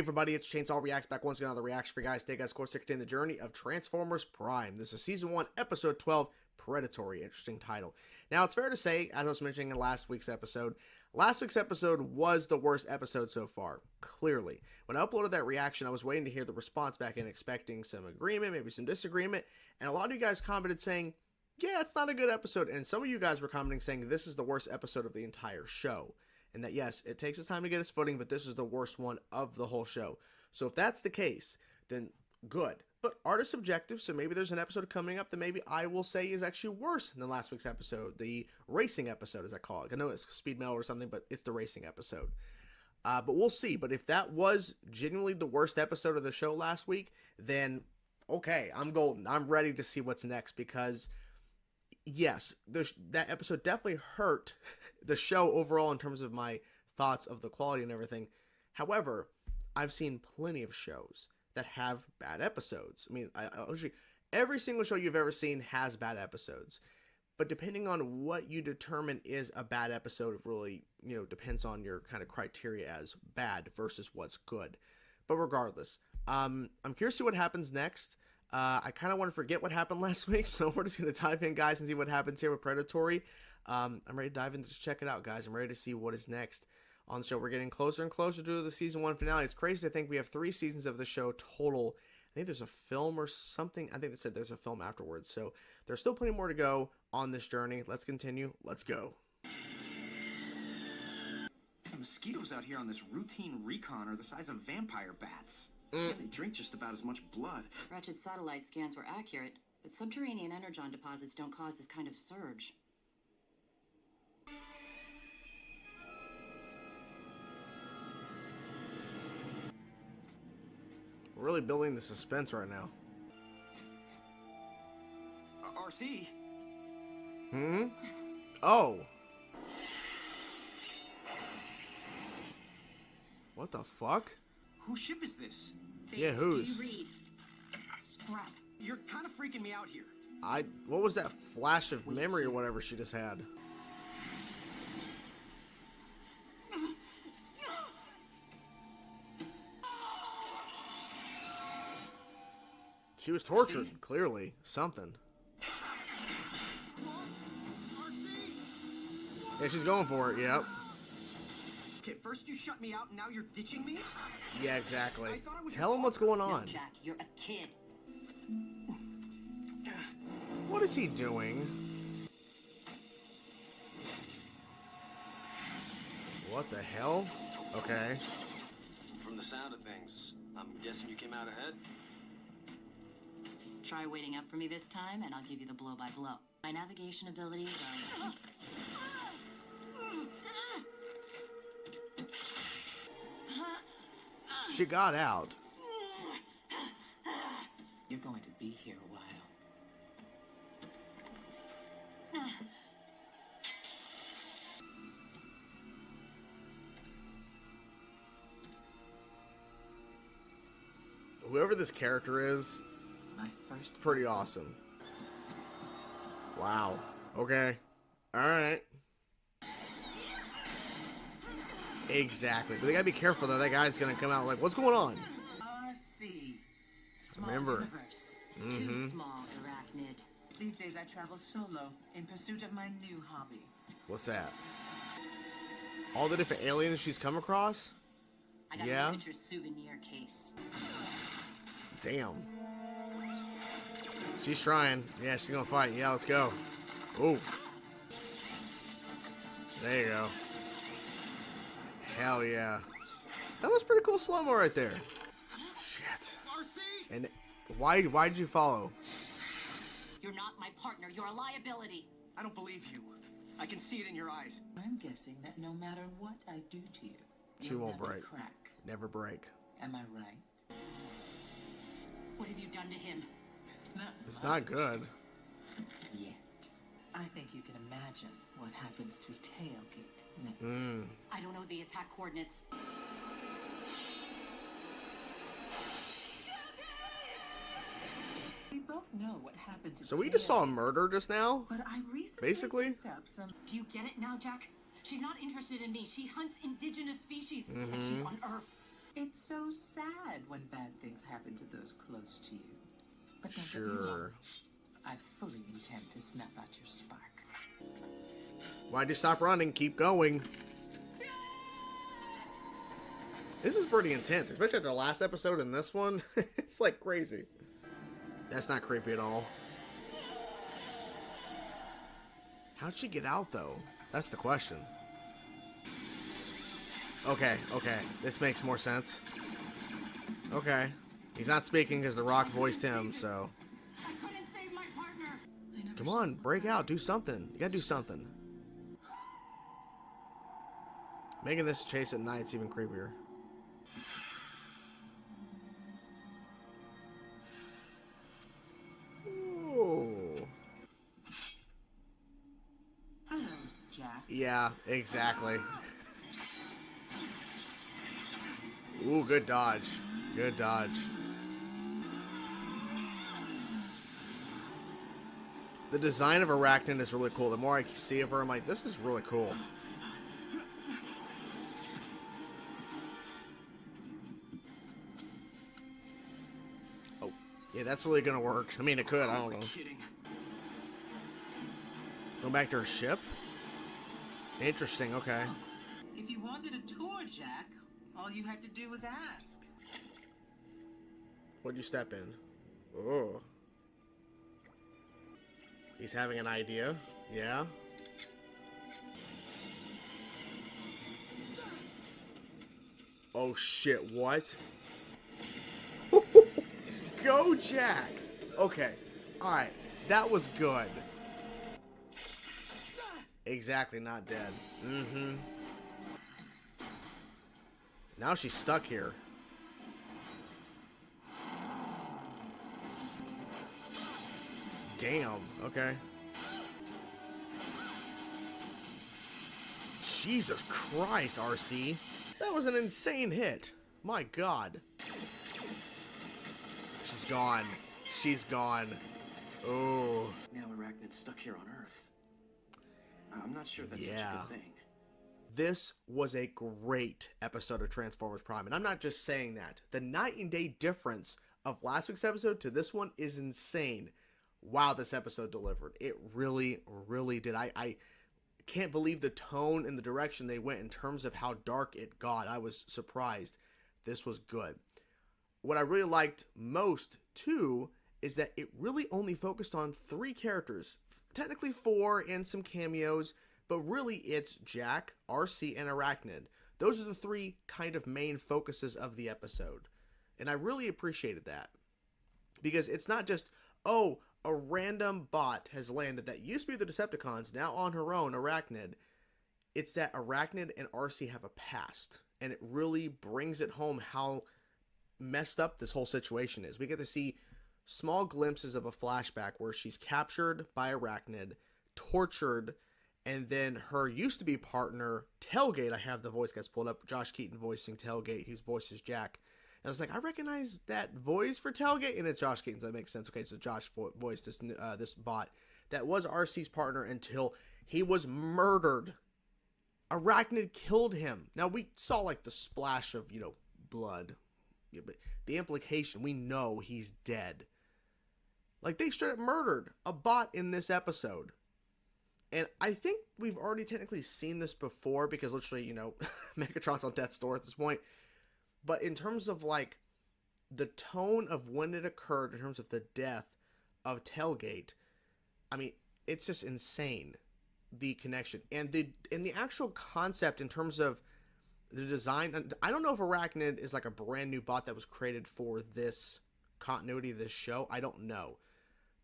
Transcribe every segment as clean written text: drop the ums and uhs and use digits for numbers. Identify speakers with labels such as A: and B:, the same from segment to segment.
A: everybody, it's Chainsaw Reacts back once again on the reaction for you guys. Today, guys, of course, to continue the journey of Transformers Prime. This is Season 1, Episode 12, Predatory. Interesting title. Now, it's fair to say, as I was mentioning in last week's episode was the worst episode so far, clearly. When I uploaded that reaction, I was waiting to hear the response back and expecting some agreement, maybe some disagreement, and a lot of you guys commented saying, yeah, it's not a good episode, and some of you guys were commenting saying this is the worst episode of the entire show. And that, yes, it takes its time to get its footing, but this is the worst one of the whole show. So if that's the case, then good. But art is subjective, so maybe there's an episode coming up that maybe I will say is actually worse than last week's episode. The racing episode, as I call it. I know it's speed metal or something, but it's the racing episode. But we'll see. But if that was genuinely the worst episode of the show last week, then okay, I'm golden. I'm ready to see what's next because... yes, that episode definitely hurt the show overall in terms of my thoughts of the quality and everything. However, I've seen plenty of shows that have bad episodes. I mean, every single show you've ever seen has bad episodes. But depending on what you determine is a bad episode, it really, depends on your kind of criteria as bad versus what's good. But regardless, I'm curious to see what happens next. I kind of want to forget what happened last week, so we're just going to dive in, guys, and see what happens here with Predatory. I'm ready to dive in. Just check it out, guys. I'm ready to see what is next on the show. We're getting closer and closer to the Season 1 finale. It's crazy to think we have 3 seasons of the show total. I think there's a film or something. I think they said there's a film afterwards, so there's still plenty more to go on this journey. Let's continue. Let's go.
B: The mosquitoes out here on this routine recon are the size of vampire bats. Yeah, they drink just about as much blood.
C: Wretched satellite scans were accurate, but subterranean energon deposits don't cause this kind of surge.
A: We're really building the suspense right now.
B: RC?
A: Oh. What the fuck?
B: Whose ship is this?
A: Yeah, whose?
C: Do you read? Scrap.
B: You're kind of freaking me out here.
A: What was that flash of memory or whatever she just had? She was tortured, clearly. Something. Yeah, she's going for it, yep.
B: Okay, first you shut me out and now you're ditching me?
A: Yeah, exactly.
B: Was
A: Tell him what's going on.
C: No, Jack, you're a kid.
A: What is he doing? What the hell? Okay.
D: From the sound of things, I'm guessing you came out ahead?
C: Try waiting up for me this time, and I'll give you the blow-by-blow. My navigation abilities are...
A: She got out.
E: You're going to be here a while.
A: Whoever this character is,
E: It's
A: pretty awesome. Wow. Okay. Alright. Exactly. But they gotta be careful though. That guy's gonna come out like, what's going on?
E: RC. Small
A: Remember.
E: universe.
C: Too small, arachnid.
E: These days I travel solo in pursuit of my new hobby.
A: What's that? All the different aliens she's come across?
C: I got
A: Yeah.
C: a picture souvenir case.
A: Damn. She's trying. Yeah, she's gonna fight. Yeah, let's go. Ooh. There you go. Hell yeah. That was pretty cool slow-mo right there. Shit.
B: RC?
A: And why did you follow?
C: You're not my partner. You're a liability.
B: I don't believe you. I can see it in your eyes.
E: I'm guessing that no matter what I do to you,
A: She
E: you'll
A: won't
E: never
A: break.
E: crack.
A: Never break.
E: Am I right?
C: What have you done to him?
A: It's not good.
E: Yet. I think you can imagine what happens to Tailgate next.
C: I don't know the attack coordinates.
E: We both know what happened to
A: So we just saw a
E: Tailgate,
A: murder just now?
E: but I recently
A: Basically?
E: picked up some...
C: Do you get it now, Jack? She's not interested in me. She hunts indigenous species, and she's on Earth.
E: It's so sad when bad things happen to those close to you. But don't get me
A: Sure.
E: wrong. I fully intend to snuff out your spark.
A: Why'd you stop running? Keep going. This is pretty intense, especially after the last episode and this one. It's like crazy. That's not creepy at all. How'd she get out, though? That's the question. Okay. This makes more sense. Okay. He's not speaking because The Rock voiced him, so...
C: I couldn't save my partner.
A: Come on, break out. Do something. You gotta do something. Making this chase at night's even creepier. Ooh.
E: Hello, Jack.
A: Yeah, exactly. Ooh, good dodge. Good dodge. The design of Arachnid is really cool. The more I see of her, I'm like, this is really cool. Oh, yeah, that's really gonna work. I mean, it could. I don't know.
B: Kidding.
A: Going back to her ship? Interesting, okay.
E: If you wanted a tour, Jack, all you had to do was ask.
A: What'd you step in? Oh. He's having an idea. Yeah. Oh shit, what? Go, Jack! Okay. Alright. That was good. Exactly, not dead. Mm-hmm. Now she's stuck here. Damn. Okay. Jesus Christ, RC. That was an insane hit. My God. She's gone. She's gone. Oh.
B: Now Arachnid's stuck here on Earth. I'm not sure that's such a
A: Yeah.
B: good thing.
A: This was a great episode of Transformers Prime, and I'm not just saying that. The night and day difference of last week's episode to this one is insane. Wow, this episode delivered. It really, really did. I can't believe the tone and the direction they went in terms of how dark it got. I was surprised. This was good. What I really liked most, too, is that it really only focused on 3 characters. Technically 4 and some cameos, but really it's Jack, RC, and Arachnid. Those are the 3 kind of main focuses of the episode. And I really appreciated that. Because it's not just, oh, a random bot has landed that used to be the Decepticons, now on her own, Arachnid. It's that Arachnid and RC have a past. And it really brings it home how messed up this whole situation is. We get to see small glimpses of a flashback where she's captured by Arachnid, tortured, and then her used-to-be partner, Tailgate, I have the voice guys pulled up, Josh Keaton voicing Tailgate, whose voice is Jack. And I was like, I recognize that voice for Tailgate, and it's Josh Keaton, so that makes sense. Okay, so Josh voiced this bot that was RC's partner until he was murdered. Arachnid killed him. Now, we saw, like, the splash of, blood. Yeah, but the implication, we know he's dead. Like, they straight up murdered a bot in this episode. And I think we've already technically seen this before because literally, Megatron's on death's door at this point. But in terms of, like, the tone of when it occurred in terms of the death of Tailgate, I mean, it's just insane, the connection. And the actual concept in terms of the design, I don't know if Arachnid is like a brand new bot that was created for this continuity of this show. I don't know.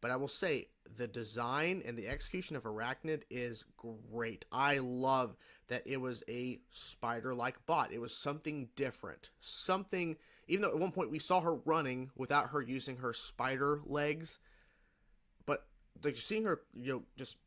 A: But I will say the design and the execution of Arachnid is great. I love that it was a spider-like bot. It was something different. Something, even though at one point we saw her running without her using her spider legs. But like seeing her, just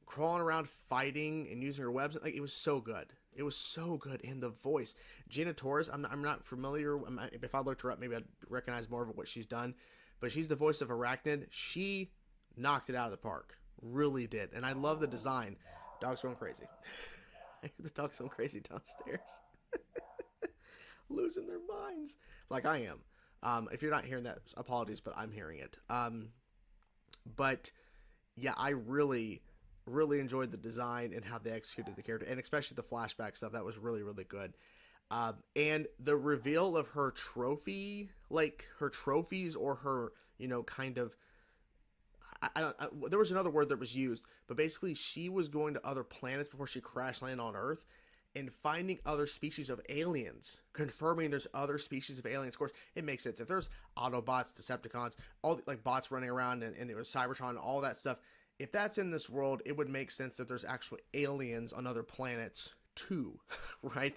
A: crawling around fighting and using her webs, like it was so good. It was so good. And the voice. Gina Torres, I'm not familiar. If I looked her up, maybe I'd recognize more of what she's done. But she's the voice of Arachnid. She knocked it out of the park. Really did. And I love the design. Dog's going crazy. I hear the dog's going crazy downstairs. losing their minds like I am. If you're not hearing that, apologies, but I'm hearing it. But yeah, I really, really enjoyed the design and how they executed the character, and especially the flashback stuff. That was really, really good. And the reveal of her trophy, like her trophies or her, kind of, there was another word that was used, but basically she was going to other planets before she crash landed on Earth and finding other species of aliens, confirming there's other species of aliens. Of course, it makes sense. If there's Autobots, Decepticons, all the, like bots running around and there was Cybertron, all that stuff, if that's in this world, it would make sense that there's actual aliens on other planets too, right?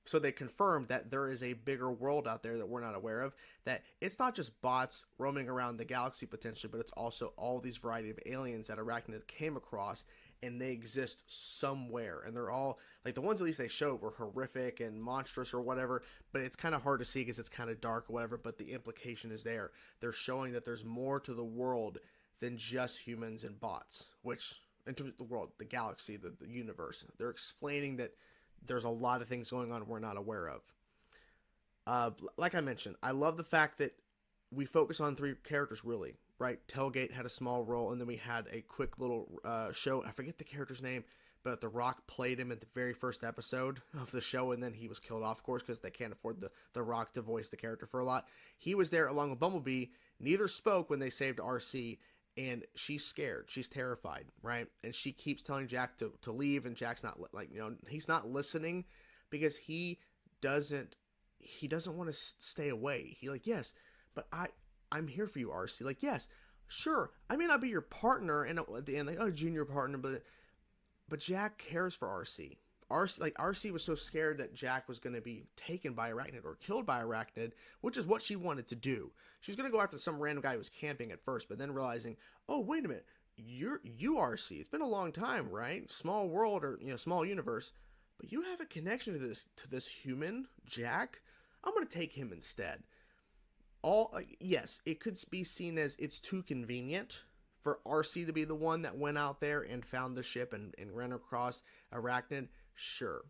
A: So they confirmed that there is a bigger world out there that we're not aware of, that it's not just bots roaming around the galaxy potentially, but it's also all these variety of aliens that Arachnid came across, and they exist somewhere. And they're all, like the ones at least they showed were horrific and monstrous or whatever, but it's kind of hard to see because it's kind of dark or whatever, but the implication is there. They're showing that there's more to the world than just humans and bots, which, in terms of the world, the galaxy, the universe, they're explaining that there's a lot of things going on we're not aware of. Like I mentioned, I love the fact that we focus on 3 characters, really, right? Tailgate had a small role, and then we had a quick little show. I forget the character's name, but The Rock played him at the very first episode of the show, and then he was killed off, of course, because they can't afford the Rock to voice the character for a lot. He was there along with Bumblebee. Neither spoke when they saved RC, and she's scared. She's terrified, right? And she keeps telling Jack to leave, and Jack's not, he's not listening because he doesn't want to stay away. He yes, but I'm here for you, RC. Yes, sure, I may not be your partner, and at the end, junior partner, but Jack cares for RC. RC was so scared that Jack was going to be taken by Arachnid or killed by Arachnid, which is what she wanted to do. She was going to go after some random guy who was camping at first, but then realizing, oh, wait a minute, you RC. It's been a long time, right? Small world or small universe, but you have a connection to this human, Jack. I'm going to take him instead. Yes, it could be seen as it's too convenient for RC to be the one that went out there and found the ship and ran across Arachnid. Sure.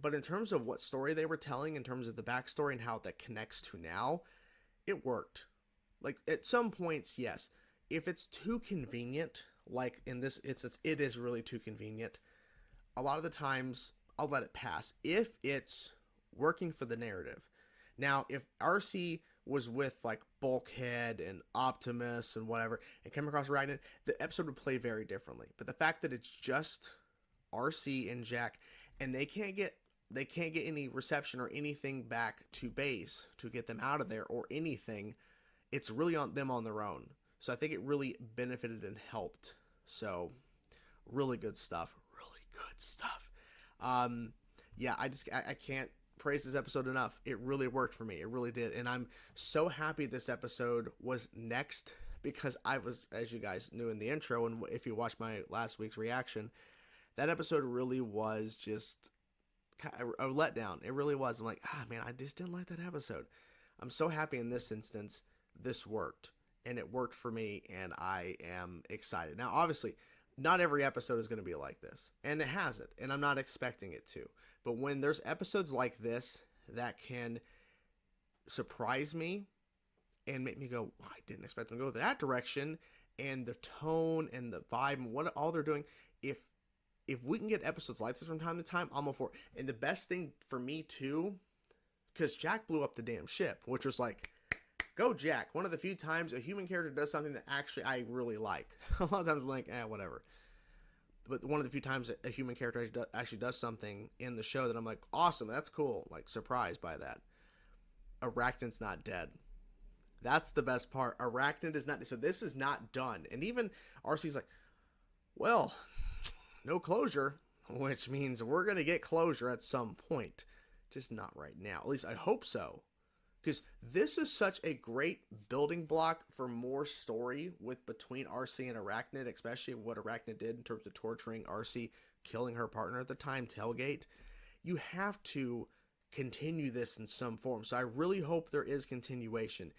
A: But in terms of what story they were telling, in terms of the backstory and how that connects to now, it worked. At some points, yes. If it's too convenient, like in this instance, it is really too convenient. A lot of the times, I'll let it pass if it's working for the narrative. Now, if RC was with Bulkhead and Optimus and whatever, and came across Arachnid, the episode would play very differently. But the fact that it's just RC and Jack, and they can't get any reception or anything back to base to get them out of there or anything, it's really on them on their own. So I think it really benefited and helped. So really good stuff. Yeah, I can't praise this episode enough. It really worked for me. It really did. And I'm so happy this episode was next, because I was, as you guys knew in the intro, and if you watched my last week's reaction, that episode really was just a letdown. It really was. I'm man, I just didn't like that episode. I'm so happy in this instance this worked, and it worked for me, and I am excited. Now, obviously, not every episode is going to be like this, and it hasn't, and I'm not expecting it to. But when there's episodes like this that can surprise me and make me go, well, I didn't expect them to go that direction, and the tone and the vibe and what all they're doing, if we can get episodes like this from time to time, I'm all for it. And the best thing for me too, because Jack blew up the damn ship, which was go Jack. One of the few times a human character does something that actually I really like. A lot of times I'm whatever. But one of the few times a human character actually does something in the show that I'm awesome, that's cool, surprised by that. Arachnid's not dead. That's the best part. Arachnid is not, so this is not done. And even RC's well, no closure, which means we're going to get closure at some point. Just not right now. At least I hope so. Because this is such a great building block for more story between RC and Arachnid, especially what Arachnid did in terms of torturing RC, killing her partner at the time, Tailgate. You have to continue this in some form. So I really hope there is continuation.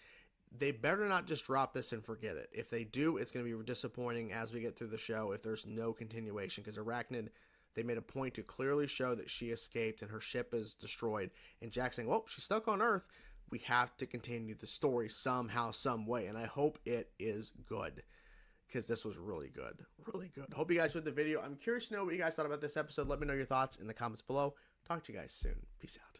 A: They better not just drop this and forget it. If they do, it's going to be disappointing as we get through the show if there's no continuation, because Arachnid, they made a point to clearly show that she escaped and her ship is destroyed. And Jack saying, well, she's stuck on Earth. We have to continue the story somehow, some way. And I hope it is good, because this was really good. Really good. Hope you guys enjoyed the video. I'm curious to know what you guys thought about this episode. Let me know your thoughts in the comments below. Talk to you guys soon. Peace out.